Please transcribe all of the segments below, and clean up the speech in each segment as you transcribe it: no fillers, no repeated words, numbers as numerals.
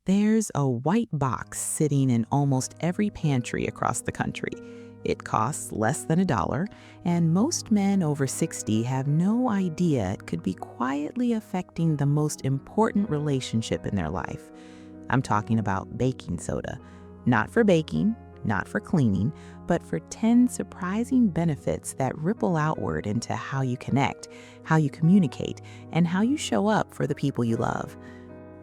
There's a white box sitting in almost every pantry across the country. It costs less than $1, and most men over 60 have no idea it could be quietly affecting the most important relationship in their life. I'm talking about baking soda. Not for baking, not for cleaning, but for 10 surprising benefits that ripple outward into how you connect, how you communicate, and how you show up for the people you love.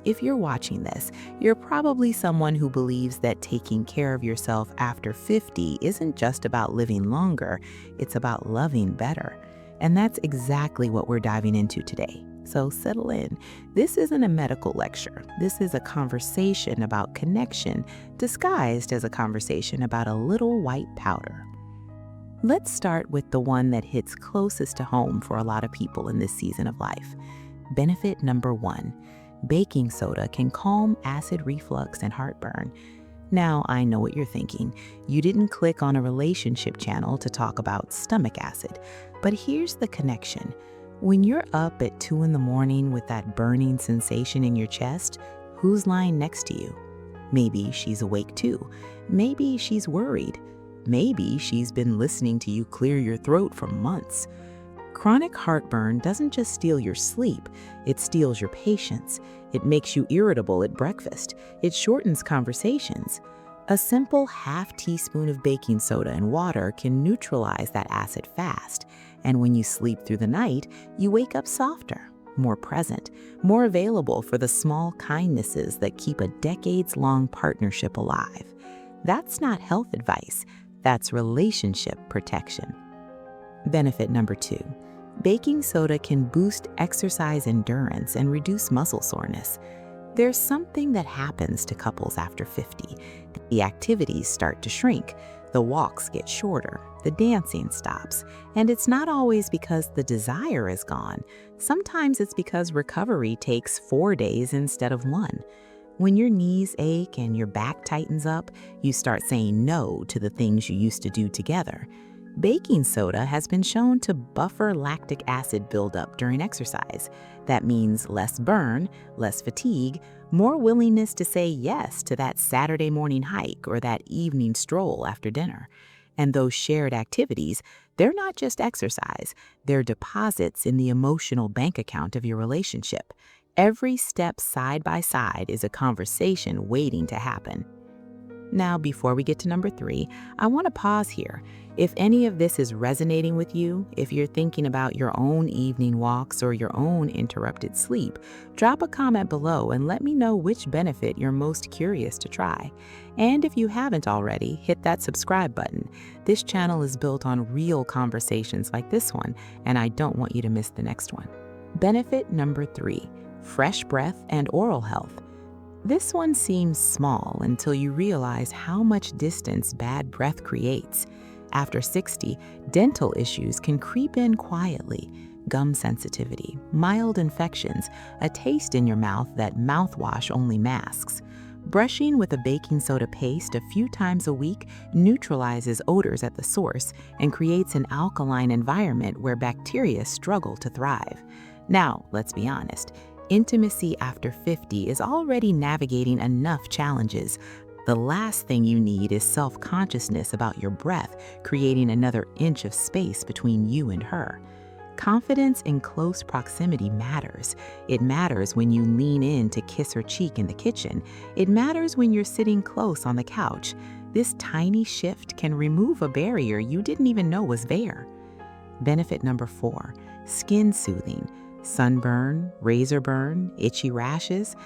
If you're watching this, you're probably someone who believes that taking care of yourself after 50 isn't just about living longer, it's about loving better. And that's exactly what we're diving into today. So settle in. This isn't a medical lecture. This is a conversation about connection, disguised as a conversation about a little white powder. Let's start with the one that hits closest to home for a lot of people in this season of life. Benefit number 1. Baking soda can calm acid reflux and heartburn. Now, I know what you're thinking. You didn't click on a relationship channel to talk about stomach acid. But here's the connection. When you're up at 2 in the morning with that burning sensation in your chest, who's lying next to you? Maybe she's awake too. Maybe she's worried. Maybe she's been listening to you clear your throat for months. Chronic heartburn doesn't just steal your sleep, it steals your patience. It makes you irritable at breakfast. It shortens conversations. A simple half teaspoon of baking soda and water can neutralize that acid fast. And when you sleep through the night, you wake up softer, more present, more available for the small kindnesses that keep a decades-long partnership alive. That's not health advice, that's relationship protection. Benefit number 2. Baking soda can boost exercise endurance and reduce muscle soreness. There's something that happens to couples after 50. The activities start to shrink, the walks get shorter, the dancing stops, and it's not always because the desire is gone. Sometimes it's because recovery takes 4 days instead of 1. When your knees ache and your back tightens up, you start saying no to the things you used to do together. Baking soda has been shown to buffer lactic acid buildup during exercise. That means less burn, less fatigue, more willingness to say yes to that Saturday morning hike or that evening stroll after dinner. And those shared activities, they're not just exercise, they're deposits in the emotional bank account of your relationship. Every step side by side is a conversation waiting to happen. Now, before we get to number 3, I want to pause here. If any of this is resonating with you, if you're thinking about your own evening walks or your own interrupted sleep, drop a comment below and let me know which benefit you're most curious to try. And if you haven't already, hit that subscribe button. This channel is built on real conversations like this one, and I don't want you to miss the next one. Benefit number 3, fresh breath and oral health. This one seems small until you realize how much distance bad breath creates. After 60, dental issues can creep in quietly. Gum sensitivity, mild infections, a taste in your mouth that mouthwash only masks. Brushing with a baking soda paste a few times a week neutralizes odors at the source and creates an alkaline environment where bacteria struggle to thrive. Now, let's be honest. Intimacy after 50 is already navigating enough challenges. The last thing you need is self-consciousness about your breath, creating another inch of space between you and her. Confidence in close proximity matters. It matters when you lean in to kiss her cheek in the kitchen. It matters when you're sitting close on the couch. This tiny shift can remove a barrier you didn't even know was there. Benefit number 4, skin soothing. Sunburn, razor burn, itchy rashes.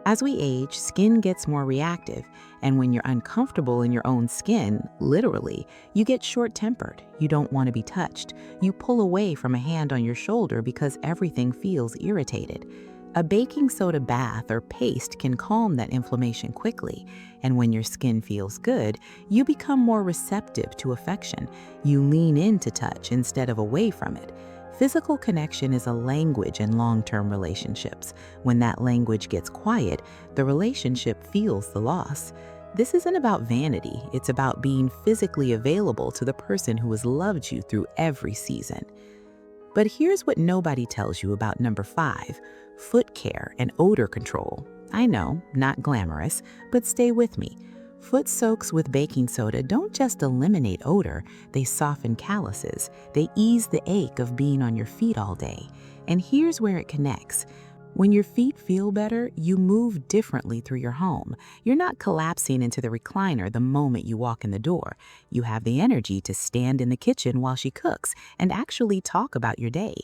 As we age, skin gets more reactive, and when you're uncomfortable in your own skin, literally, you get short-tempered. You don't want to be touched. You pull away from a hand on your shoulder because everything feels irritated. A baking soda bath or paste can calm that inflammation quickly, and when your skin feels good, you become more receptive to affection. You lean into touch instead of away from it. Physical connection is a language in long-term relationships. When that language gets quiet, the relationship feels the loss. This isn't about vanity, it's about being physically available to the person who has loved you through every season. But here's what nobody tells you about number 5, foot care and odor control. I know, not glamorous, but stay with me. Foot soaks with baking soda don't just eliminate odor, they soften calluses. They ease the ache of being on your feet all day. And here's where it connects. When your feet feel better, you move differently through your home. You're not collapsing into the recliner the moment you walk in the door. You have the energy to stand in the kitchen while she cooks and actually talk about your day.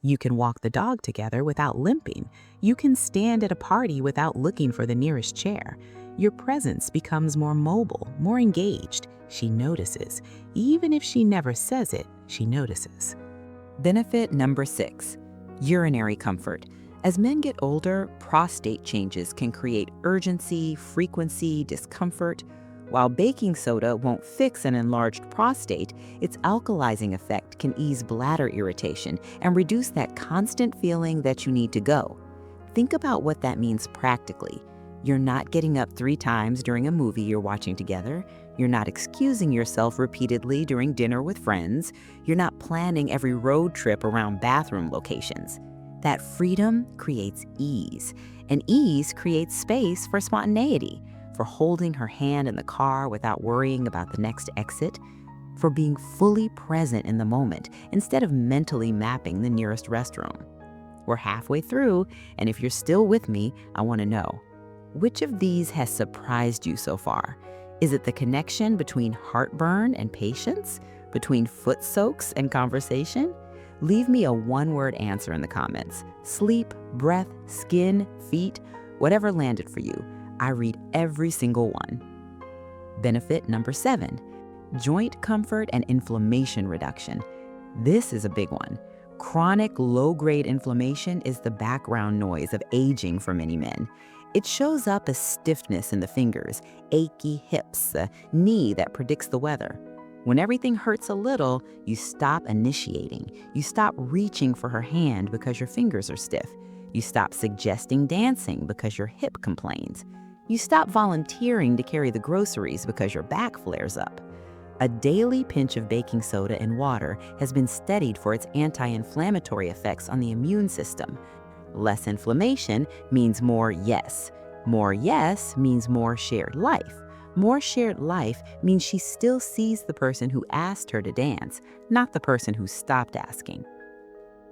You can walk the dog together without limping. You can stand at a party without looking for the nearest chair. Your presence becomes more mobile, more engaged. She notices. Even if she never says it, she notices. Benefit number 6, urinary comfort. As men get older, prostate changes can create urgency, frequency, discomfort. While baking soda won't fix an enlarged prostate, its alkalizing effect can ease bladder irritation and reduce that constant feeling that you need to go. Think about what that means practically. You're not getting up 3 times during a movie you're watching together. You're not excusing yourself repeatedly during dinner with friends. You're not planning every road trip around bathroom locations. That freedom creates ease, and ease creates space for spontaneity, for holding her hand in the car without worrying about the next exit, for being fully present in the moment instead of mentally mapping the nearest restroom. We're halfway through, and if you're still with me, I want to know, which of these has surprised you so far? Is it the connection between heartburn and patience? Between foot soaks and conversation? Leave me a one-word answer in the comments. Sleep, breath, skin, feet, whatever landed for you. I read every single one. Benefit number 7, joint comfort and inflammation reduction. This is a big one. Chronic low-grade inflammation is the background noise of aging for many men. It shows up as stiffness in the fingers, achy hips, a knee that predicts the weather. When everything hurts a little, you stop initiating. You stop reaching for her hand because your fingers are stiff. You stop suggesting dancing because your hip complains. You stop volunteering to carry the groceries because your back flares up. A daily pinch of baking soda in water has been studied for its anti-inflammatory effects on the immune system. Less inflammation means more yes. More yes means more shared life. More shared life means she still sees the person who asked her to dance, not the person who stopped asking.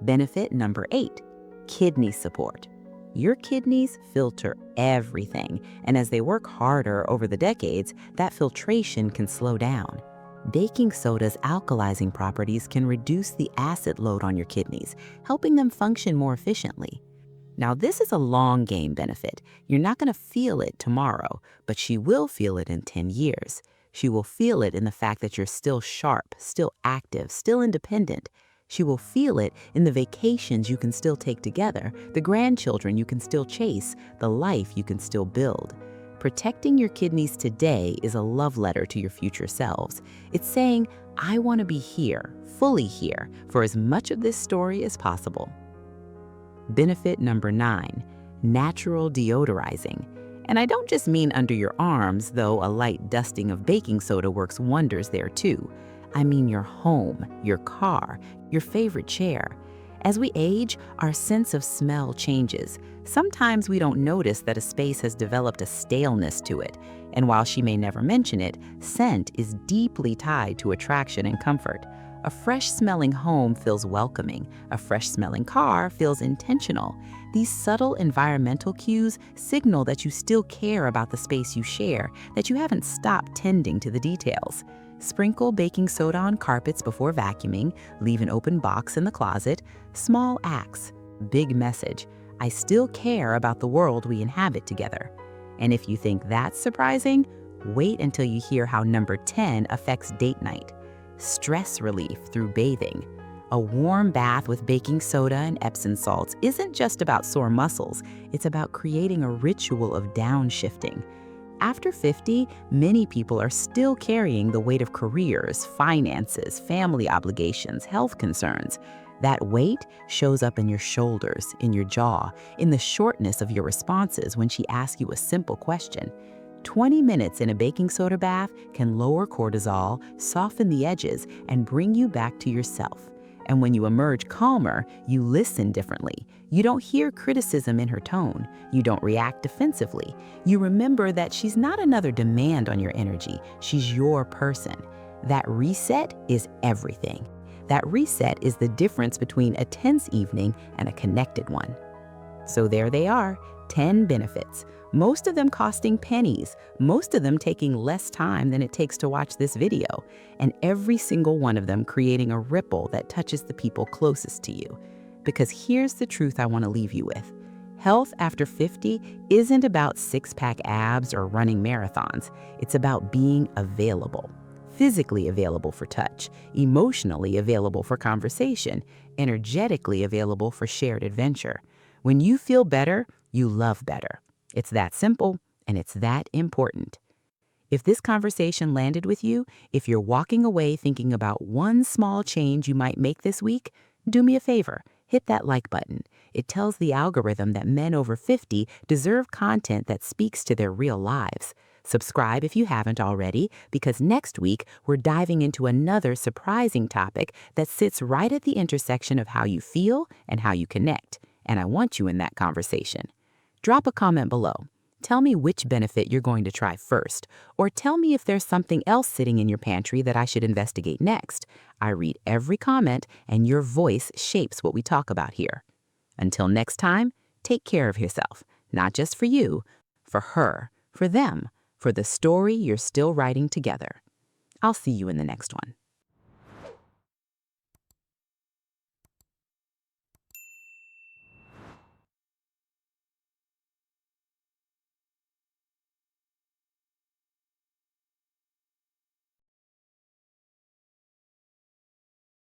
Benefit number 8, kidney support. Your kidneys filter everything, and as they work harder over the decades, that filtration can slow down. Baking soda's alkalizing properties can reduce the acid load on your kidneys, helping them function more efficiently. Now, this is a long game benefit. You're not going to feel it tomorrow, but she will feel it in 10 years. She will feel it in the fact that you're still sharp, still active, still independent. She will feel it in the vacations you can still take together, the grandchildren you can still chase, the life you can still build. Protecting your kidneys today is a love letter to your future selves. It's saying, I want to be here, fully here, for as much of this story as possible. Benefit number 9, natural deodorizing. And I don't just mean under your arms, though a light dusting of baking soda works wonders there too. I mean your home, your car, your favorite chair. As we age, our sense of smell changes. Sometimes we don't notice that a space has developed a staleness to it. And while she may never mention it, scent is deeply tied to attraction and comfort. A fresh-smelling home feels welcoming. A fresh-smelling car feels intentional. These subtle environmental cues signal that you still care about the space you share, that you haven't stopped tending to the details. Sprinkle baking soda on carpets before vacuuming. Leave an open box in the closet. Small acts, big message. I still care about the world we inhabit together. And if you think that's surprising, wait until you hear how number 10 affects date night. Stress relief through bathing. A warm bath with baking soda and Epsom salts isn't just about sore muscles, it's about creating a ritual of downshifting. After 50, many people are still carrying the weight of careers, finances, family obligations, health concerns. That weight shows up in your shoulders, in your jaw, in the shortness of your responses when she asks you a simple question. 20 minutes in a baking soda bath can lower cortisol, soften the edges, and bring you back to yourself. And when you emerge calmer, you listen differently. You don't hear criticism in her tone. You don't react defensively. You remember that she's not another demand on your energy. She's your person. That reset is everything. That reset is the difference between a tense evening and a connected one. So there they are, 10 benefits, most of them costing pennies, most of them taking less time than it takes to watch this video, and every single one of them creating a ripple that touches the people closest to you. Because here's the truth I want to leave you with. Health after 50 isn't about six-pack abs or running marathons. It's about being available. Physically available for touch, emotionally available for conversation, energetically available for shared adventure. When you feel better, you love better. It's that simple, and it's that important. If this conversation landed with you, if you're walking away thinking about one small change you might make this week, do me a favor, hit that like button. It tells the algorithm that men over 50 deserve content that speaks to their real lives. Subscribe if you haven't already, because next week we're diving into another surprising topic that sits right at the intersection of how you feel and how you connect. And I want you in that conversation. Drop a comment below. Tell me which benefit you're going to try first, or tell me if there's something else sitting in your pantry that I should investigate next. I read every comment, and your voice shapes what we talk about here. Until next time, take care of yourself, not just for you, for her, for them, for the story you're still writing together. I'll see you in the next one.